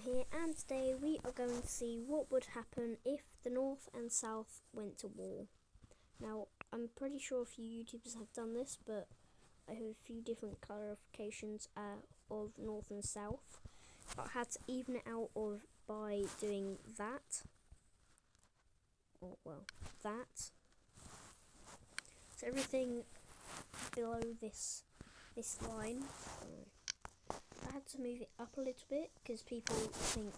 Here, and today we are going to see what would happen if the North and South went to war. Now, I'm pretty sure a few YouTubers have done this, but I have a few different clarifications of North and South. I had to even it out by doing that, or well, that. So everything below this line. I had to move it up a little bit because people think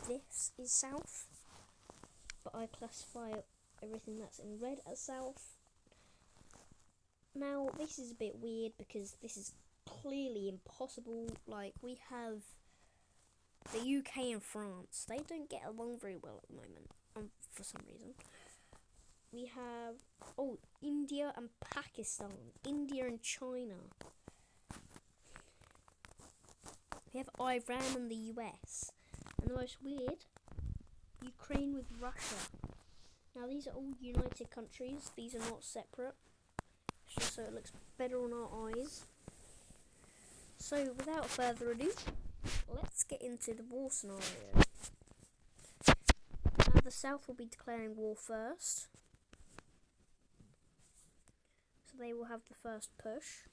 this is south, but I classify everything that's in red as south. Now this is a bit weird because this is clearly impossible. Like, we have the UK and France, they don't get along very well at the moment, for some reason. We have India and Pakistan, India and China. We have Iran and the US, and the most weird, Ukraine with Russia. Now these are all united countries, these are not separate, just so it looks better on our eyes. So without further ado, let's get into the war scenario. Now the South will be declaring war first, so they will have the first push.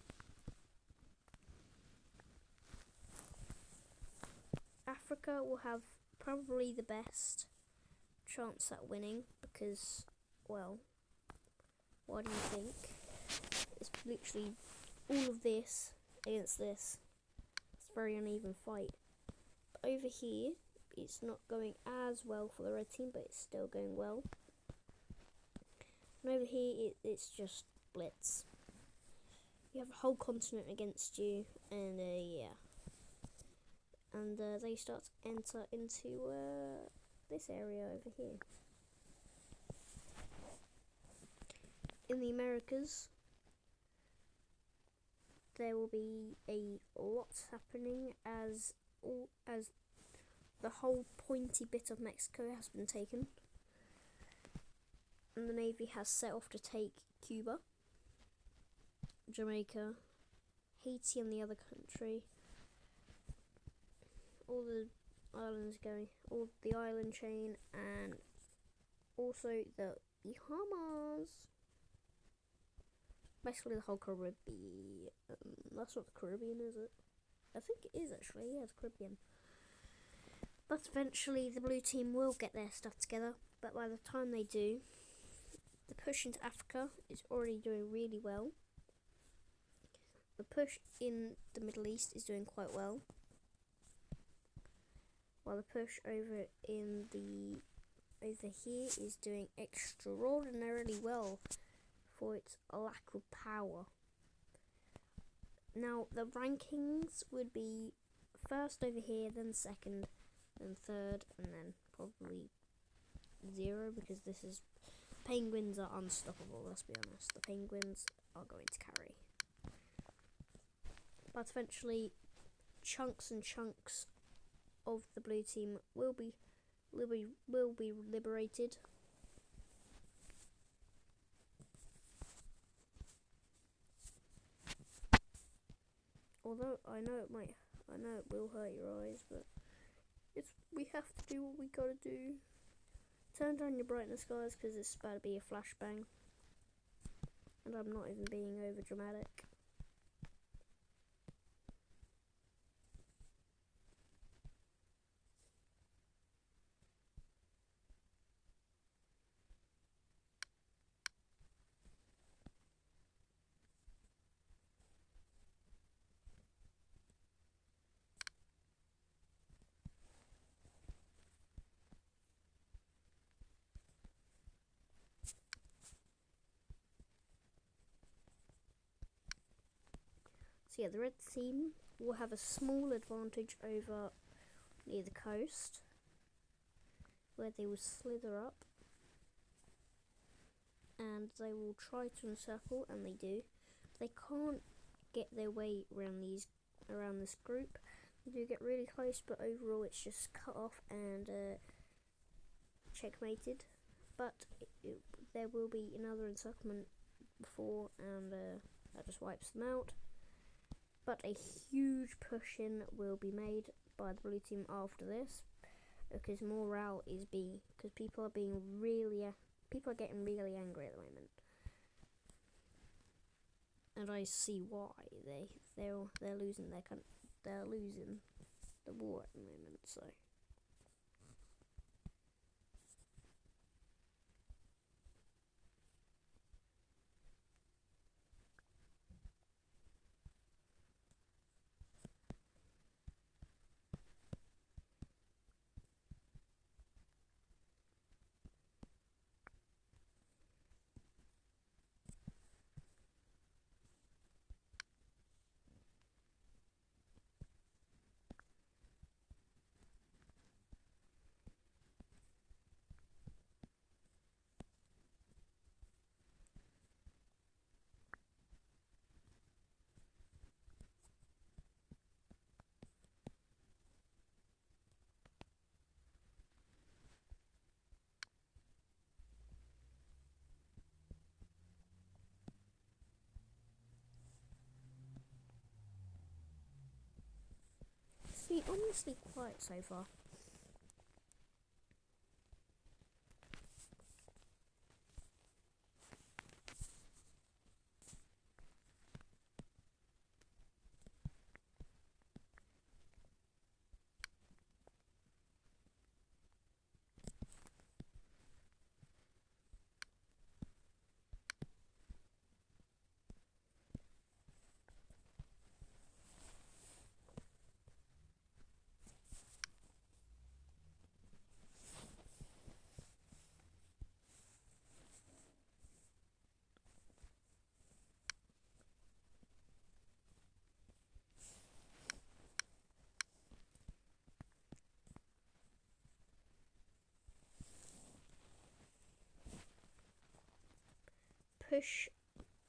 Africa will have probably the best chance at winning because, well, why do you think? It's literally all of this against this. It's a very uneven fight. But over here, it's not going as well for the red team, but it's still going well. And over here, it's just blitz. You have a whole continent against you, and yeah. And they start to enter into this area over here. In the Americas, there will be a lot happening as the whole pointy bit of Mexico has been taken, and the Navy has set off to take Cuba, Jamaica, Haiti, and the other country. All the islands going, all the island chain, and also the Bahamas. Basically the whole Caribbean. That's not the Caribbean, is it? I think it is actually, yeah, it's Caribbean. But eventually the blue team will get their stuff together, but by the time they do, the push into Africa is already doing really well. The push in the Middle East is doing quite well, while the push over here is doing extraordinarily well for its lack of power. Now the rankings would be first over here, then second, then third, and then probably 0 because this is Penguins are unstoppable, let's be honest. The Penguins are going to carry. But eventually chunks and chunks of the blue team will be liberated. Although I know it will hurt your eyes, but we have to do what we gotta do. Turn down your brightness, guys, because it's about to be a flashbang, and I'm not even being over dramatic. So yeah, the red team will have a small advantage over near the coast, where they will slither up, and they will try to encircle, and they do. They can't get their way around this group. They do get really close, but overall it's just cut off and checkmated. But there will be another encirclement before, and that just wipes them out. But a huge push in will be made by the blue team after this, because people are getting really angry at the moment, and I see why. They're losing they're losing the war at the moment. So see, honestly, quiet so far.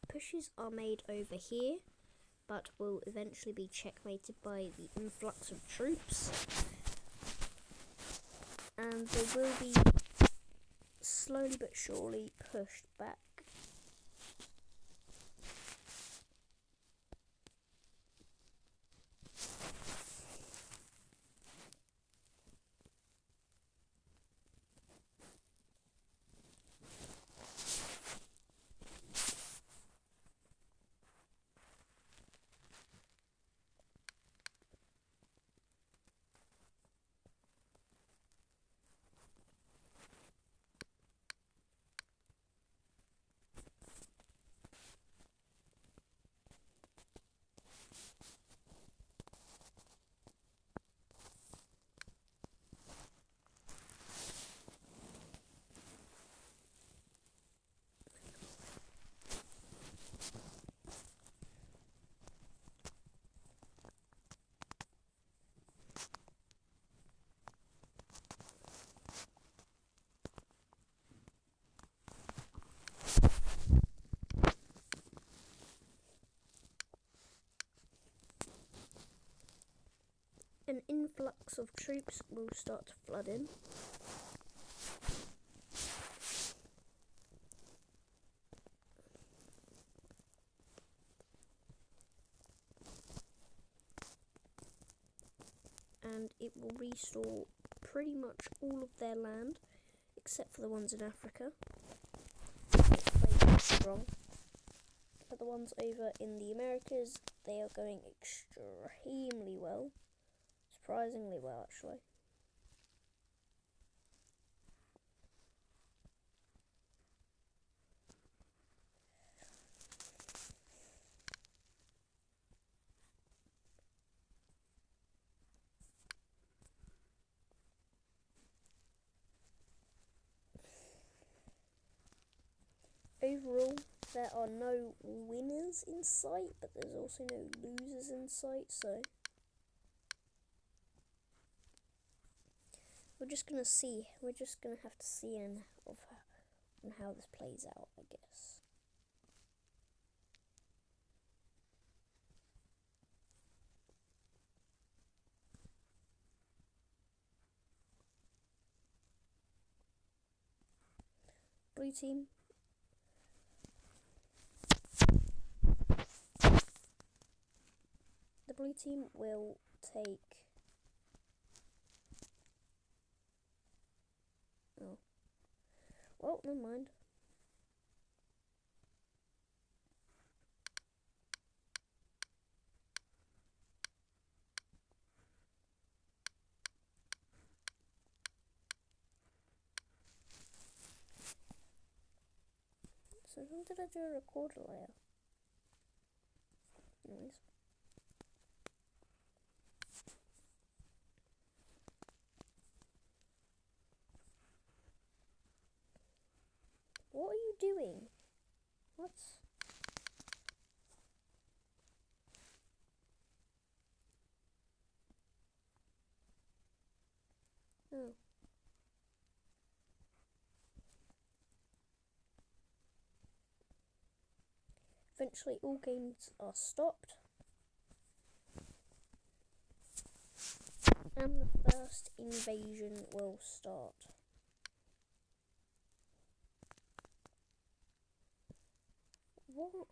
Pushes are made over here, but will eventually be checkmated by the influx of troops, and they will be slowly but surely pushed back. An influx of troops will start to flood in. And it will restore pretty much all of their land, except for the ones in Africa. It's strong. But the ones over in the Americas, they are going extremely well. Surprisingly well, actually. Overall, there are no winners in sight, but there's also no losers in sight, so we're just gonna have to see on how this plays out, I guess. Blue team. The blue team will take Well, never mind. So when did I do a recorder layer? Anyways. What are you doing? What? Oh. Eventually all games are stopped. And the first invasion will start. What?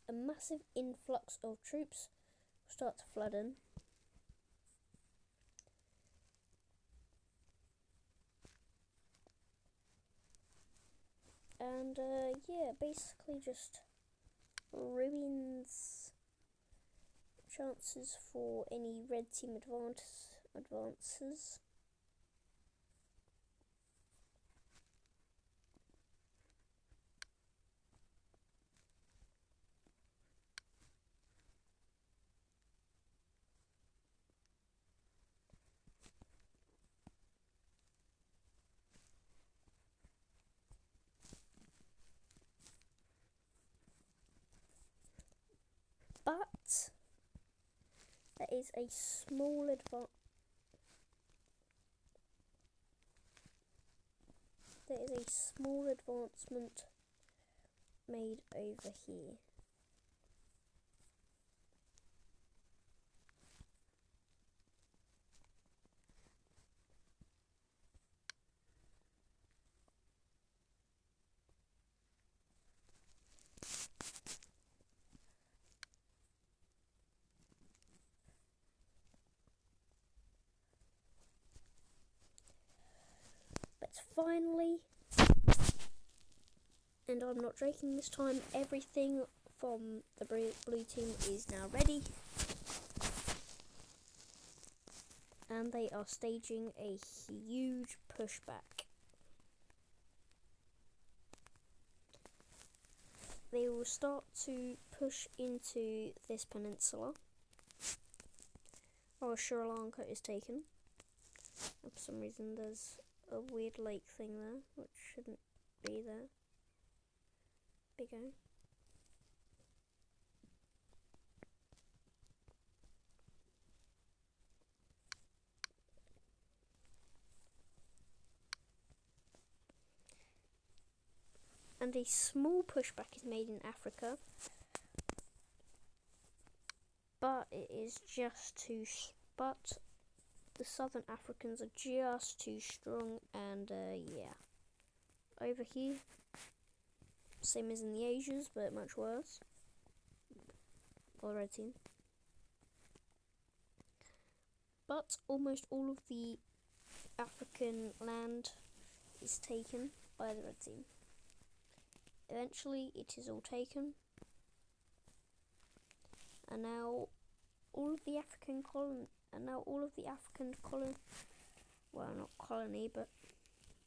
A massive influx of troops will start to flood in. And yeah, basically just ruins chances for any red team advances. But there is a small advancement made over here. But finally, and I'm not joking this time, everything from the blue team is now ready. And they are staging a huge pushback. They will start to push into this peninsula. Oh, Sri Lanka is taken. For some reason there's a weird lake thing there, which shouldn't be there. Big O. And a small pushback is made in Africa, but it is just too. But the Southern Africans are just too strong, and yeah. Over here, same as in the Asias, but much worse. Or red team. But almost all of the African land is taken by the red team. Eventually, it is all taken, and now all of the African well, not colony, but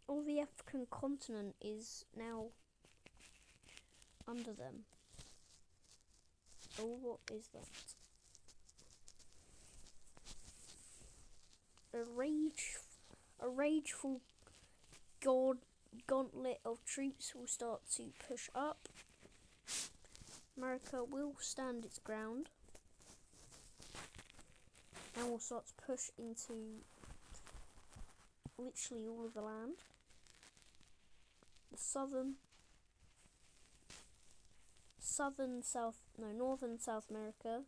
all the African continent is now under them. Oh, what is that? A rageful gauntlet of troops will start to push up. America will stand its ground and will start to push into literally all of the land. The northern South America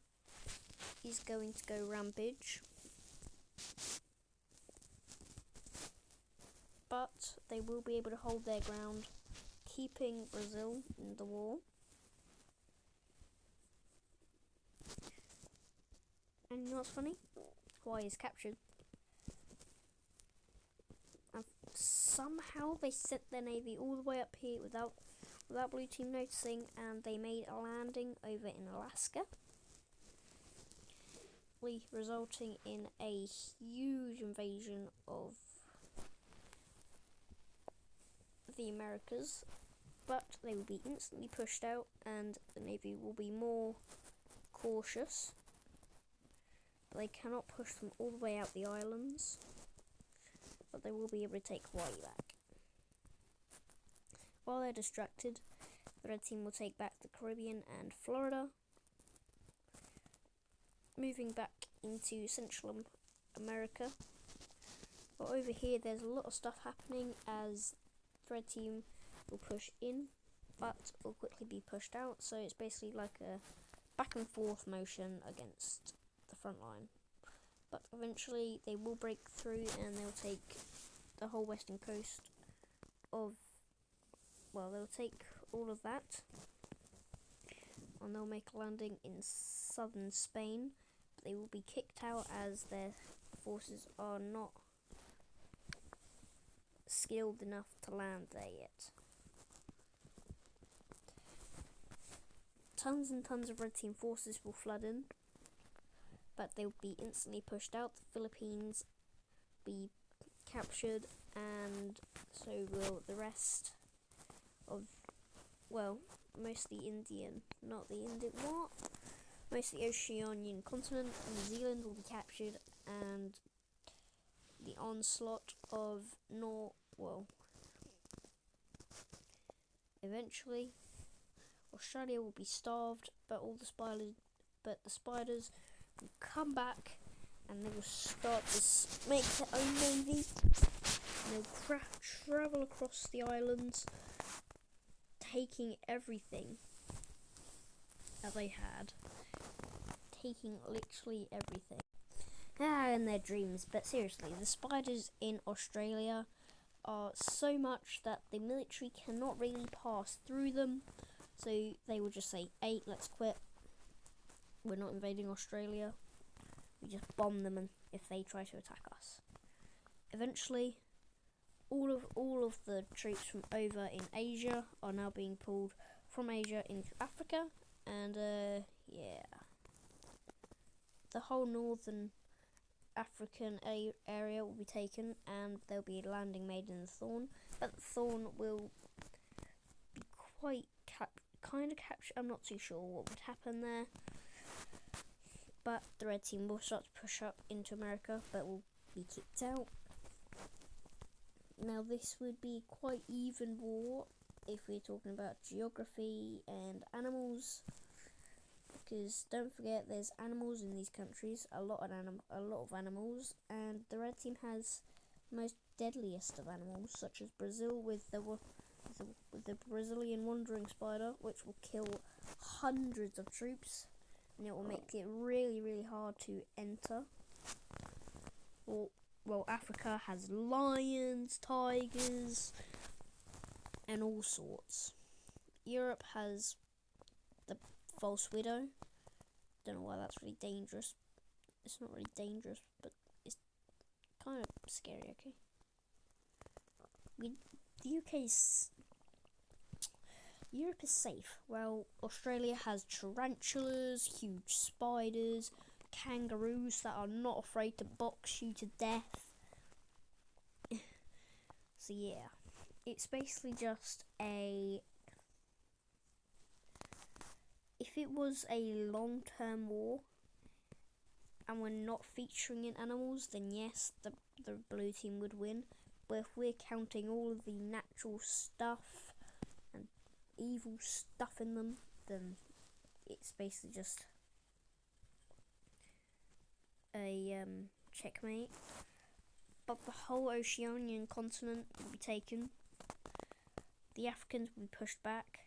is going to go rampage, but they will be able to hold their ground, keeping Brazil in the war. And you know what's funny? Hawaii is captured. And somehow they sent their navy all the way up here without Blue Team noticing, and they made a landing over in Alaska, resulting in a huge invasion of the Americas. But they will be instantly pushed out, and the navy will be more cautious. But they cannot push them all the way out the islands, but they will be able to take Hawaii back. While they're distracted, the red team will take back the Caribbean and Florida, moving back into Central America. But over here there's a lot of stuff happening as the red team will push in, but will quickly be pushed out, so it's basically like a back and forth motion against the front line. But eventually they will break through and they'll take the whole western coast of, well, they'll take all of that, and they'll make a landing in southern Spain, but they will be kicked out as their forces are not skilled enough to land there yet. Tons and tons of red team forces will flood in, but they will be instantly pushed out. The Philippines be captured, and so will the rest of, well, mostly Indian, not the Indian, what? Most of the Oceanian continent. New Zealand will be captured, and the onslaught of eventually Australia will be starved, but the spiders will come back, and they will start to make their own navy. And they'll travel across the islands, taking everything that they had, taking literally everything. And their dreams, but seriously, the spiders in Australia are so much that the military cannot really pass through them, so they will just say, "Hey, let's quit. We're not invading Australia. We just bomb them if they try to attack us." Eventually, all of the troops from over in Asia are now being pulled from Asia into Africa, and the whole northern African area will be taken, and there'll be a landing made in the Thorn, but the Thorn will be quite kind of captured. I'm not too sure what would happen there, but the red team will start to push up into America, but will be kicked out. Now this would be quite even war if we're talking about geography and animals, because don't forget there's animals in these countries, a lot of animals, and the red team has the most deadliest of animals, such as Brazil with the Brazilian wandering spider, which will kill hundreds of troops, and it will make it really, really hard to enter. Well, Africa has lions, tigers, and all sorts. Europe has the false widow. Don't know why that's really dangerous. It's not really dangerous, but it's kind of scary, okay? The UK's Europe is safe. Well, Australia has tarantulas, huge spiders, kangaroos that are not afraid to box you to death. So yeah, it's basically just a... If it was a long-term war and we're not featuring in animals, then yes, the blue team would win. But if we're counting all of the natural stuff and evil stuff in them, then it's basically just a checkmate. But the whole Oceanian continent will be taken. The Africans will be pushed back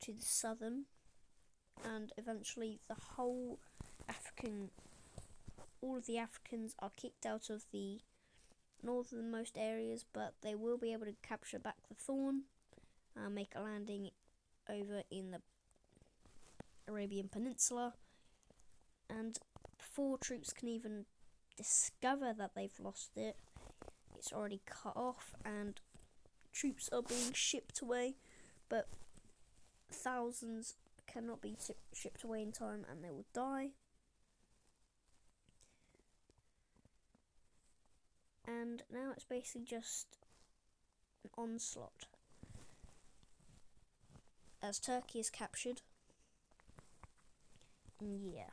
to the southern, and eventually all of the Africans are kicked out of the northernmost areas, but they will be able to capture back the Thorn and make a landing over in the Arabian Peninsula. And before troops can even discover that they've lost it, it's already cut off and troops are being shipped away, but thousands cannot be shipped away in time and they will die. And now it's basically just an onslaught as Turkey is captured. Yeah.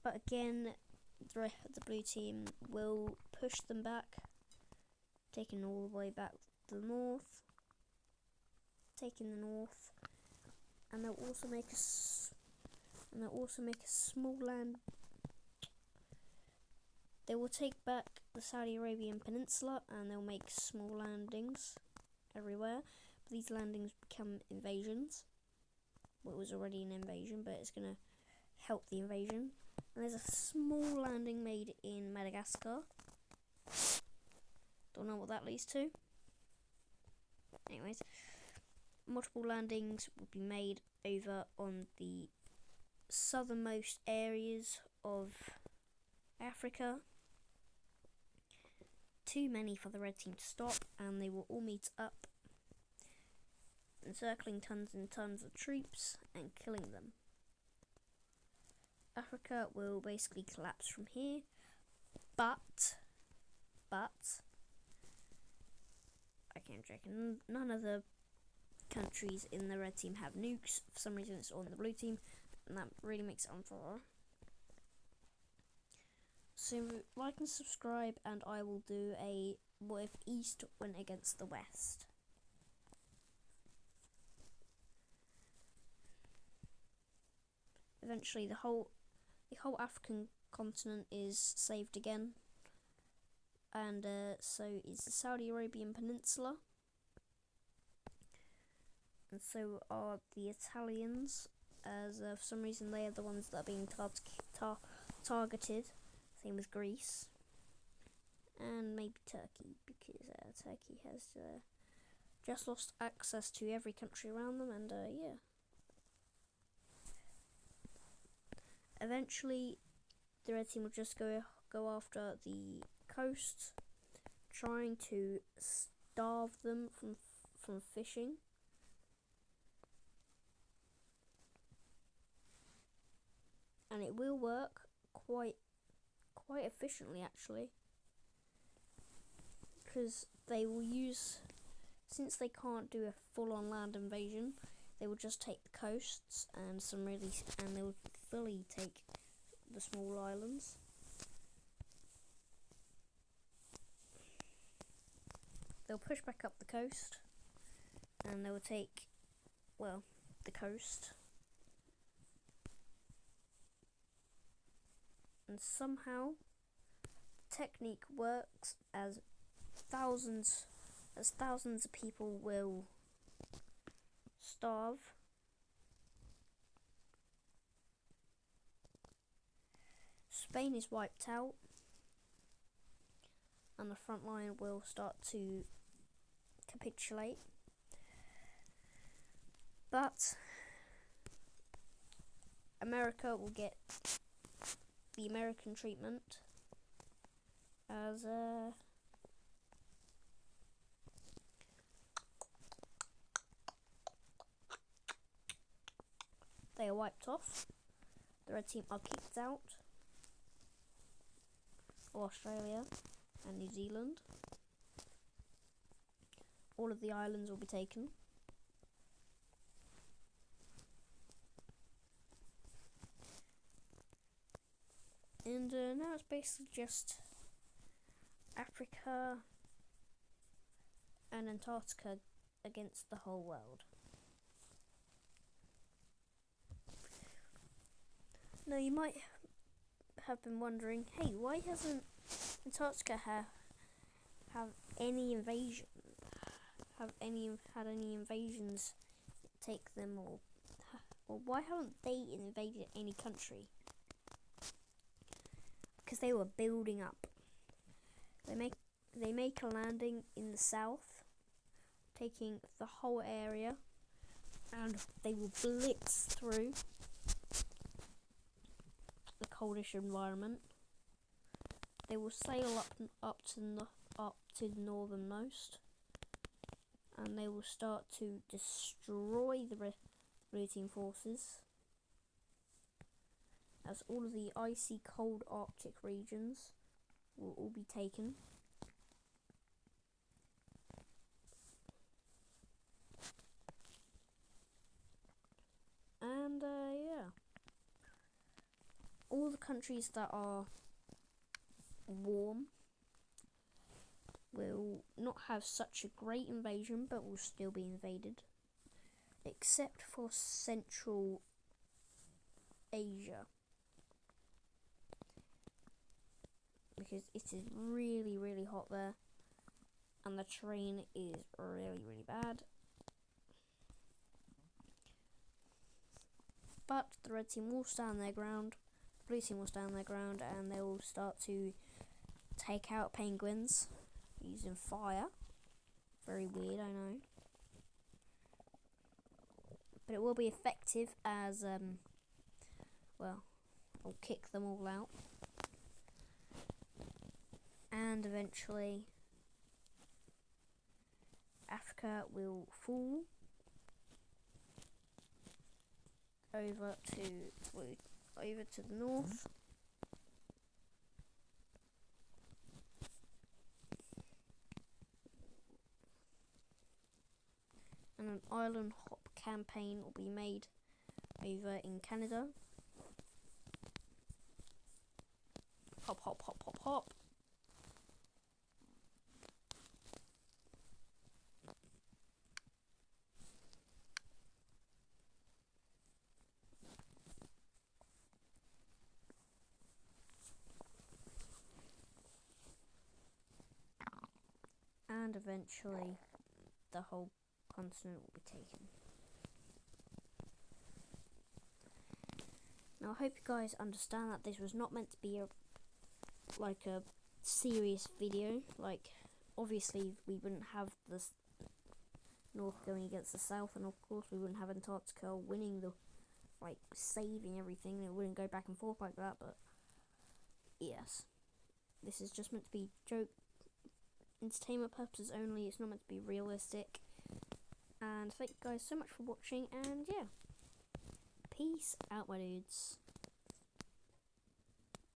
But again, the blue team will push them back, taking all the way back to the north, taking the north, and they'll also make a small land. They will take back the Saudi Arabian Peninsula and they'll make small landings everywhere. But these landings become invasions. Well, it was already an invasion, but it's going to help the invasion. And there's a small landing made in Madagascar. Don't know what that leads to. Anyways, multiple landings will be made over on the southernmost areas of Africa. Too many for the red team to stop, and they will all meet up, encircling tons and tons of troops and killing them. Africa will basically collapse from here, but I can't check. None of the countries in the red team have nukes. For some reason, it's on the blue team, and that really makes it unfair. So like and subscribe, and I will do a what if East went against the West. Eventually, the whole African continent is saved again, and so is the Saudi Arabian Peninsula, and so are the Italians, as for some reason they are the ones that are being targeted. Same with Greece, and maybe Turkey, because Turkey has just lost access to every country around them, and yeah. Eventually, the red team will just go after the coast, trying to starve them from fishing. And it will work quite efficiently, actually, because they will use, since they can't do a full-on land invasion, they will just take the coasts and they will fully take the small islands. They'll push back up the coast and they will take, well, the coast. And somehow the technique works as thousands of people will starve. Spain is wiped out, and the front line will start to capitulate. But America will get the American treatment, as they are wiped off. The red team are kicked out of Australia and New Zealand. All of the islands will be taken. And now it's basically just Africa and Antarctica against the whole world. Now you might have been wondering, hey, why hasn't Antarctica have any invasion? Had any invasions take them, or why haven't they invaded any country? Because they were building up. They make a landing in the south, taking the whole area, and they will blitz through the coldish environment. They will sail up to the northernmost, and they will start to destroy the routing forces, as all of the icy cold Arctic regions will all be taken. And yeah, all the countries that are warm will not have such a great invasion, but will still be invaded, except for Central Asia, because it is really, really hot there, and the terrain is really, really bad. But the red team will stand their ground, the blue team will stand their ground, and they will start to take out penguins using fire. Very weird, I know. But it will be effective, as, well, I'll kick them all out. And eventually, Africa will fall over to the north. And an island hop campaign will be made over in Canada. Hop, hop, hop, hop, hop. And eventually the whole continent will be taken. Now I hope you guys understand that this was not meant to be a serious video. Like, obviously we wouldn't have the North going against the South, and of course we wouldn't have Antarctica winning saving everything. It wouldn't go back and forth like that, but yes, this is just meant to be joke, entertainment purposes only. It's not meant to be realistic. And thank you guys so much for watching, and yeah, peace out, my dudes.